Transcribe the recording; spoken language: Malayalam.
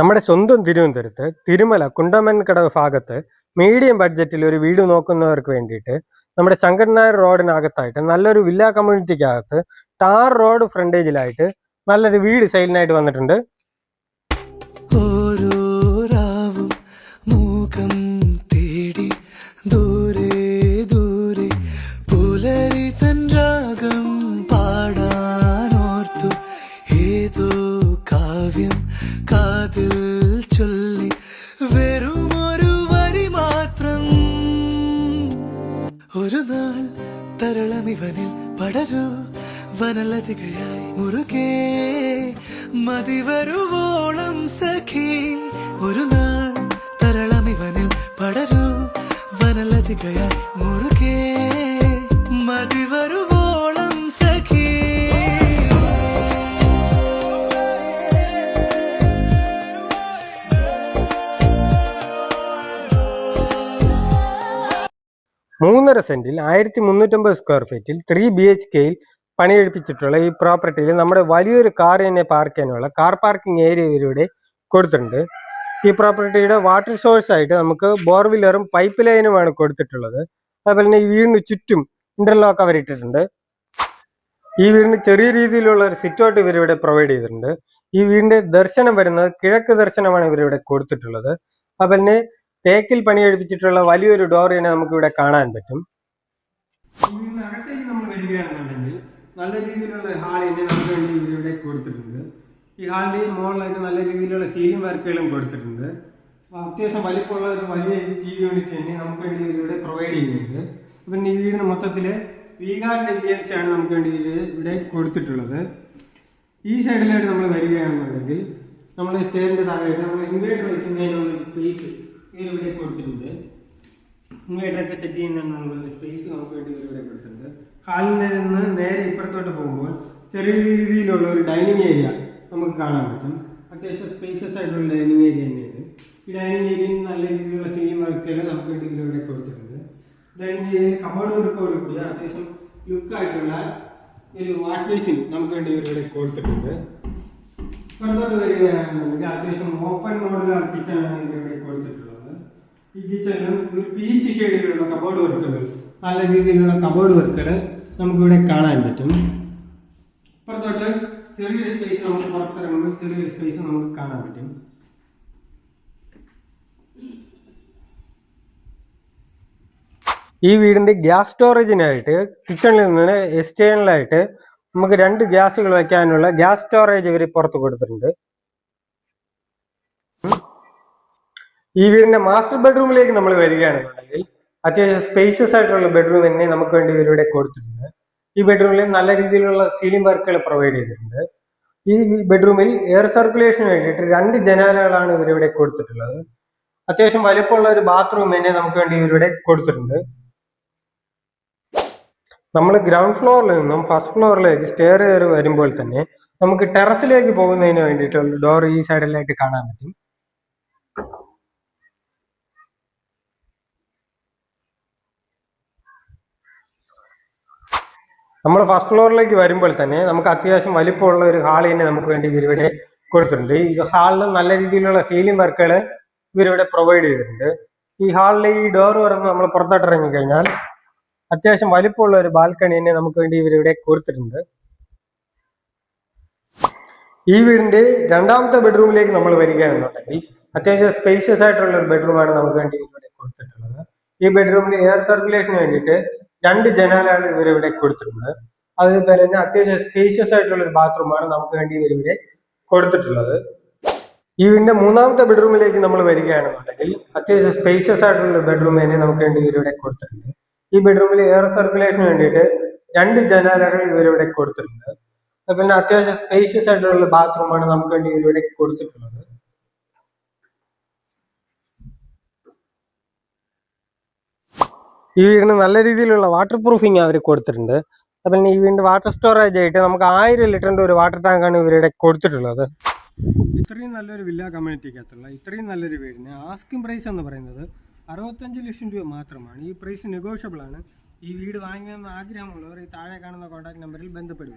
നമ്മുടെ സ്വന്തം തിരുവനന്തപുരത്ത് തിരുമല കുണ്ടമൻകടവ് ഭാഗത്ത് മീഡിയം ബഡ്ജറ്റിൽ ഒരു വീട് നോക്കുന്നവർക്ക് വേണ്ടിയിട്ട് നമ്മുടെ ശങ്കരൻ നായർ റോഡിനകത്തായിട്ട് നല്ലൊരു വില്ല കമ്മ്യൂണിറ്റിക്കകത്ത് ടാർ റോഡ് ഫ്രണ്ടേജിലായിട്ട് നല്ലൊരു വീട് സെയിലിനായിട്ട് വന്നിട്ടുണ്ട്. ഒരു നാൾ തരളമിവനിൽ പടരൂ വനലതികയായി മുറുകെ മതിവരുവോളം സഖി. ഒരു നാൾ തരളമിവനിൽ പടരൂ വനലതികയായി മുറുകെ മതിവരുവോളം സഖി. മൂന്നര സെന്റിൽ 1350 സ്ക്വയർ ഫീറ്റിൽ 3 BHKയിൽ പണിയെടുപ്പിച്ചിട്ടുള്ള ഈ പ്രോപ്പർട്ടിയിൽ നമ്മുടെ വലിയൊരു കാർ തന്നെ പാർക്ക് ചെയ്യാനുള്ള കാർ പാർക്കിംഗ് ഏരിയ ഇവരിവിടെ കൊടുത്തിട്ടുണ്ട്. ഈ പ്രോപ്പർട്ടിയുടെ വാട്ടർ സോഴ്സ് ആയിട്ട് നമുക്ക് ബോർവില്ലറും പൈപ്പ് ലൈനുമാണ് കൊടുത്തിട്ടുള്ളത്. അതുപോലെ തന്നെ ഈ വീടിന് ചുറ്റും ഇന്റർലോക്ക് അവർ ഇട്ടിട്ടുണ്ട്. ഈ വീടിന് ചെറിയ രീതിയിലുള്ള ഒരു സിറ്റ് ഔട്ട് ഇവരിവിടെ പ്രൊവൈഡ് ചെയ്തിട്ടുണ്ട്. ഈ വീടിന്റെ ദർശനം വരുന്നത് കിഴക്ക് ദർശനമാണ് ഇവരിവിടെ കൊടുത്തിട്ടുള്ളത്. അതുപോലെ തന്നെ തേക്കിൽ പണിയെടുപ്പിച്ചിട്ടുള്ള വലിയൊരു ഡോർ തന്നെ നമുക്ക് ഇവിടെ കാണാൻ പറ്റും. അകത്തേക്ക് നമ്മൾ വരികയാണെന്നുണ്ടെങ്കിൽ നല്ല രീതിയിലുള്ള ഹാൾ തന്നെ നമുക്ക് വേണ്ടി ഇവിടെ കൊടുത്തിട്ടുണ്ട്. ഈ ഹാളിന്റെ മുകളിലായിട്ട് നല്ല രീതിയിലുള്ള സീലിംഗ് വർക്കുകളും കൊടുത്തിട്ടുണ്ട്. അത്യാവശ്യം വലിപ്പമുള്ള ഒരു വലിയ TV യൂണിറ്റ് തന്നെ നമുക്ക് വേണ്ടി ഇവിടെ പ്രൊവൈഡ് ചെയ്യുന്നുണ്ട്. പിന്നെ ഈ വീടിന് മൊത്തത്തില് വീഗാർഡിന്റെ VLC ആണ് നമുക്ക് വേണ്ടി ഇവിടെ കൊടുത്തിട്ടുള്ളത്. ഈ സൈഡിലായിട്ട് നമ്മൾ വരികയാണെന്നുണ്ടെങ്കിൽ നമ്മൾ സ്റ്റെയറിന്റെ താഴെയായിട്ട് നമ്മൾ ഇൻവേർട്ടർ വയ്ക്കുന്നതിനുള്ള സ്പേസ് ഇവിടെ കൊടുത്തിട്ടുണ്ട്. ഇൻവേർട്ടറൊക്കെ സെറ്റ് ചെയ്യുന്നതിനുള്ള സ്പേസ് നമുക്ക് വേണ്ടി ഇവിടെ കൊടുത്തിട്ടുണ്ട്. ഹാളിൽ നിന്ന് നേരെ ഇപ്പുറത്തോട്ട് പോകുമ്പോൾ ചെറിയ രീതിയിലുള്ള ഒരു ഡൈനിങ് ഏരിയ നമുക്ക് കാണാൻ പറ്റും. അത്യാവശ്യം സ്പേഷ്യസ് ആയിട്ടുള്ള ഡൈനിങ് ഏരിയ തന്നെയാണ്. ഈ ഡൈനിങ് ഏരിയയിൽ നല്ല രീതിയിലുള്ള സീലിംഗ് വർക്കുകൾ നമുക്ക് വേണ്ടി ഇവിടെ കൊടുത്തിട്ടുണ്ട്. ഡൈനിങ് ഏരിയയിൽ കബോർഡ് വർക്കോട് കൂടി അത്യാവശ്യം ലുക്കായിട്ടുള്ള ഒരു വാഷ് ബേസിൻ നമുക്ക് വേണ്ടി ഇവിടെ കൊടുത്തിട്ടുണ്ട്. പുറത്തോട്ട് വരികയാണെന്നുണ്ടെങ്കിൽ അത്യാവശ്യം ഓപ്പൺ മോഡലുള്ള കിച്ചണാണ് ഇവിടെ കൊടുത്തിട്ടുള്ളത്. ഈ കിച്ചണിലും ഒരു പീച്ച് ഷെയ്ഡിലുള്ള കബോർഡ് വർക്കുകൾ നല്ല രീതിയിലുള്ള കബോർഡ് വർക്കുകൾ നമുക്കിവിടെ കാണാൻ പറ്റും. പുറത്തോട്ട് ചെറിയൊരു സ്പേസ് നമുക്ക് പുറത്തിറങ്ങുമ്പോൾ ചെറിയൊരു സ്പേസ് നമുക്ക് കാണാൻ പറ്റും. ഈ വീടിന്റെ ഗ്യാസ് സ്റ്റോറേജിനായിട്ട് കിച്ചണിൽ നിന്ന് എക്സ്റ്റേണലായിട്ട് നമുക്ക് 2 ഗ്യാസുകൾ വയ്ക്കാനുള്ള ഗ്യാസ് സ്റ്റോറേജ് ഇവർ പുറത്ത് കൊടുത്തിട്ടുണ്ട്. ഈ വീടിന്റെ മാസ്റ്റർ ബെഡ്റൂമിലേക്ക് നമ്മൾ വരികയാണെന്നുണ്ടെങ്കിൽ അത്യാവശ്യം സ്പേഷ്യസ് ആയിട്ടുള്ള ബെഡ്റൂം തന്നെ നമുക്ക് വേണ്ടി ഇവരിവിടെ കൊടുത്തിട്ടുണ്ട്. ഈ ബെഡ്റൂമിൽ നല്ല രീതിയിലുള്ള സീലിംഗ് വർക്കുകൾ പ്രൊവൈഡ് ചെയ്തിട്ടുണ്ട്. ഈ ബെഡ്റൂമിൽ എയർ സർക്കുലേഷന് വേണ്ടിയിട്ട് 2 ജനാലകളാണ് ഇവരിവിടെ കൊടുത്തിട്ടുള്ളത്. അത്യാവശ്യം വലിപ്പമുള്ള ഒരു ബാത്റൂം തന്നെ നമുക്ക് വേണ്ടി ഇവരിവിടെ കൊടുത്തിട്ടുണ്ട്. നമ്മൾ ഗ്രൗണ്ട് ഫ്ലോറിൽ നിന്നും ഫസ്റ്റ് ഫ്ലോറിലേക്ക് സ്റ്റെയർ കയറി വരുമ്പോൾ തന്നെ നമുക്ക് ടെറസിലേക്ക് പോകുന്നതിന് വേണ്ടിയിട്ടുള്ള ഡോർ ഈ സൈഡിലായിട്ട് കാണാൻ പറ്റും. നമ്മൾ ഫസ്റ്റ് ഫ്ലോറിലേക്ക് വരുമ്പോൾ തന്നെ നമുക്ക് അത്യാവശ്യം വലിപ്പമുള്ള ഒരു ഹാൾ തന്നെ നമുക്ക് വേണ്ടി ഇവരിവിടെ കൊടുത്തിട്ടുണ്ട്. ഈ ഹാളിൽ നല്ല രീതിയിലുള്ള സീലിംഗ് വർക്കുകൾ ഇവരിവിടെ പ്രൊവൈഡ് ചെയ്തിട്ടുണ്ട്. ഈ ഹാളിൽ ഈ ഡോർ തുറന്ന് നമ്മൾ പുറത്തോട്ട് ഇറങ്ങി കഴിഞ്ഞാൽ അത്യാവശ്യം വലിപ്പമുള്ള ഒരു ബാൽക്കണി തന്നെ നമുക്ക് വേണ്ടി ഇവരിവിടെ കൊടുത്തിട്ടുണ്ട്. ഈ വീടിന്റെ 2ാമത്തെ ബെഡ്റൂമിലേക്ക് നമ്മൾ വരികയാണെന്നുണ്ടെങ്കിൽ അത്യാവശ്യം സ്പേഷ്യസ് ആയിട്ടുള്ള ഒരു ബെഡ്റൂമാണ് നമുക്ക് വേണ്ടി ഇവിടെ കൊടുത്തിട്ടുള്ളത്. ഈ ബെഡ്റൂമിൽ എയർ സർക്കുലേഷന് വേണ്ടിയിട്ട് 2 ജനാലകൾ ഇവരിവിടെ കൊടുത്തിട്ടുണ്ട്. അതുപോലെ തന്നെ അത്യാവശ്യം സ്പേഷ്യസ് ആയിട്ടുള്ള ഒരു ബാത്റൂമാണ് നമുക്ക് വേണ്ടി ഇവരിവിടെ കൊടുത്തിട്ടുള്ളത്. ഈ വീടിന്റെ 3ാമത്തെ ബെഡ്റൂമിലേക്ക് നമ്മൾ വരികയാണെന്നുണ്ടെങ്കിൽ അത്യാവശ്യം സ്പേഷ്യസ് ആയിട്ടുള്ള ഒരു ബെഡ്റൂം തന്നെ നമുക്ക് വേണ്ടി ഇവരിവിടെ കൊടുത്തിട്ടുണ്ട്. ഈ ബെഡ്റൂമിൽ എയർ സർക്കുലേഷന് വേണ്ടിയിട്ട് 2 ജനാലകൾ ഇവരിവിടെ കൊടുത്തിട്ടുണ്ട്. അതുപോലെ അത്യാവശ്യം സ്പേഷ്യസ് ആയിട്ടുള്ള ബാത്റൂമാണ് നമുക്ക് വേണ്ടി ഇവരിവിടെ കൊടുത്തിട്ടുള്ളത്. ഈ വീടിന് നല്ല രീതിയിലുള്ള വാട്ടർ പ്രൂഫിങ് അവർ കൊടുത്തിട്ടുണ്ട്. അതുപോലെ ഈ വീടിന്റെ വാട്ടർ സ്റ്റോറേജ് ആയിട്ട് നമുക്ക് 1000 ലിറ്ററിന്റെ ഒരു വാട്ടർ ടാങ്കാണ് ഇവരുടെ കൊടുത്തിട്ടുള്ളത്. ഇത്രയും നല്ലൊരു വില്ല കമ്മ്യൂണിറ്റിക്കകത്തുള്ള ഇത്രയും നല്ലൊരു വീടിന് ആസ്കിംഗ് പ്രൈസ് എന്ന് പറയുന്നത് 65 ലക്ഷം രൂപ മാത്രമാണ്. ഈ പ്രൈസ് നെഗോഷ്യബിൾ ആണ്. ഈ വീട് വാങ്ങണമെന്ന് ആഗ്രഹമുള്ളവർ ഈ താഴെ കാണുന്ന കോൺടാക്ട് നമ്പറിൽ ബന്ധപ്പെടുക.